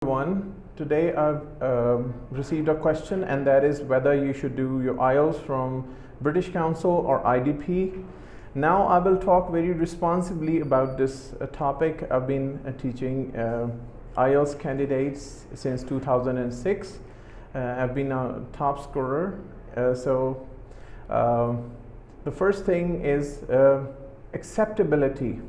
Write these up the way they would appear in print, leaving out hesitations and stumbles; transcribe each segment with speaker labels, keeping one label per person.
Speaker 1: Everyone, today I've received a question, and that is whether you should do your IELTS from British Council or IDP. Now I will talk very responsibly about this topic. I've been teaching IELTS candidates since 2006. I've been a top scorer. The first thing is acceptability.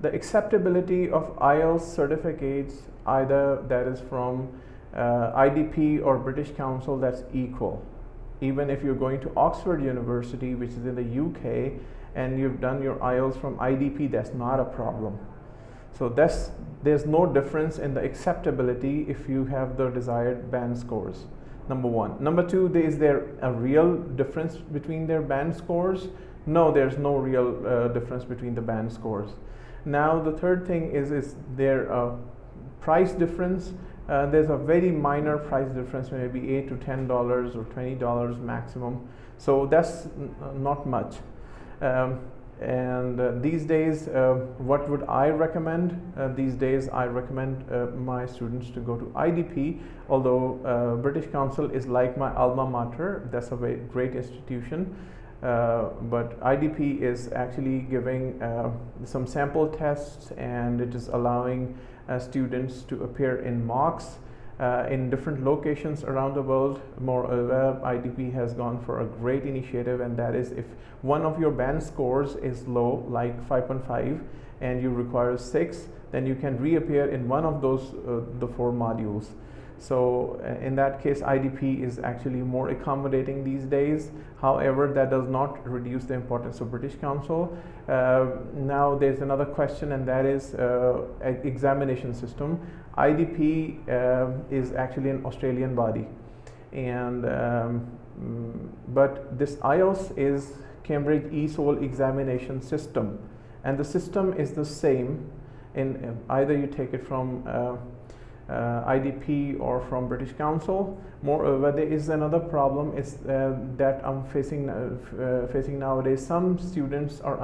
Speaker 1: The acceptability of IELTS certificates, either that is from IDP or British Council, that's equal. Even if you're going to Oxford University, which is in the UK, and you've done your IELTS from IDP, that's not a problem. So there's no difference in the acceptability if you have the desired band scores, number one. Number two, is there a real difference between their band scores? No, there's no real difference between the band scores. Now the third thing is there a price difference? There's a very minor price difference, maybe $8 to $10 or $20 maximum. So that's not much. These days, what would I recommend? These days I recommend my students to go to IDP, although British Council is like my alma mater. That's a very great institution. But IDP is actually giving some sample tests, and it is allowing students to appear in mocks in different locations around the world. Moreover, IDP has gone for a great initiative, and that is if one of your band scores is low, like 5.5, and you require 6, then you can reappear in one of those the 4 modules. So in that case, IDP is actually more accommodating these days. However, that does not reduce the importance of British Council. Now there's another question, and that is examination system. IDP is actually an Australian body, and but this IELTS is Cambridge eSol examination system, and the system is the same in either you take it from IDP or from British Council. Moreover, there is another problem is that I'm facing nowadays. Some students are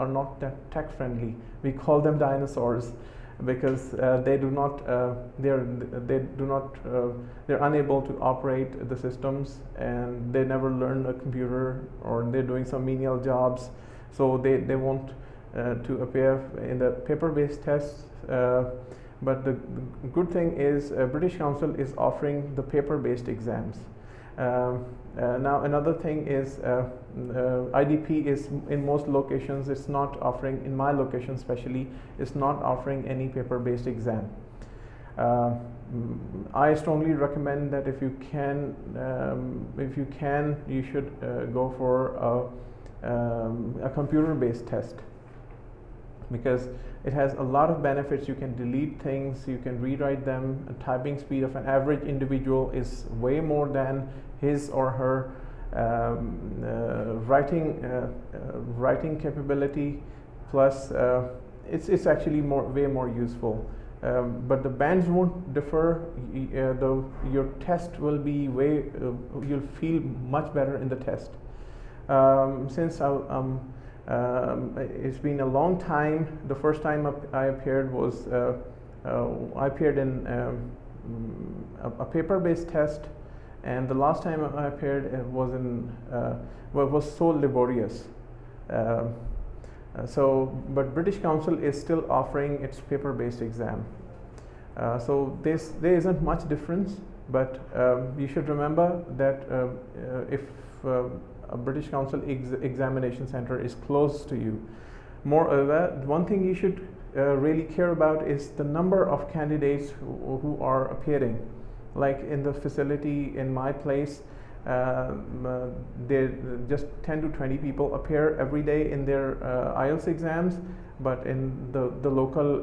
Speaker 1: not that tech friendly. We call them dinosaurs because they're unable to operate the systems, and they never learn a computer, or they're doing some menial jobs, so they want to appear in the paper-based tests. But the good thing is British Council is offering the paper-based exams. Now another thing is IDP is in most locations, it's not offering, in my location especially, it's not offering any paper-based exam. I strongly recommend that if you can, you should go for a computer-based test, because it has a lot of benefits. You can delete things, you can rewrite them. A typing speed of an average individual is way more than his or her writing capability. Plus, it's actually way more useful. But the bands won't differ. Your test will be you'll feel much better in the test. Since it's been a long time. The first time I appeared was I appeared in a paper-based test, and the last time I appeared was was so laborious. But British Council is still offering its paper-based exam. So there isn't much difference, but you should remember that if a British Council examination center is close to you. Moreover, one thing you should really care about is the number of candidates who are appearing. Like in the facility in my place, there just 10 to 20 people appear every day in their IELTS exams, but in the local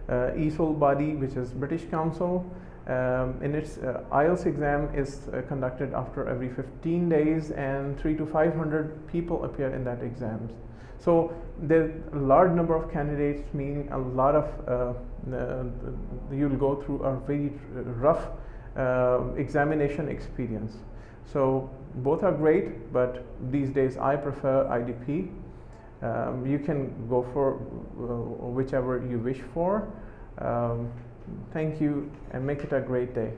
Speaker 1: eSol body, which is British Council, in its IELTS exam is conducted after every 15 days, and 300 to 500 people appear in that exams. So the large number of candidates mean a lot of you'll go through a very rough examination experience. So both are great, but these days I prefer IDP. You can go for whichever you wish for. Thank you and make it a great day.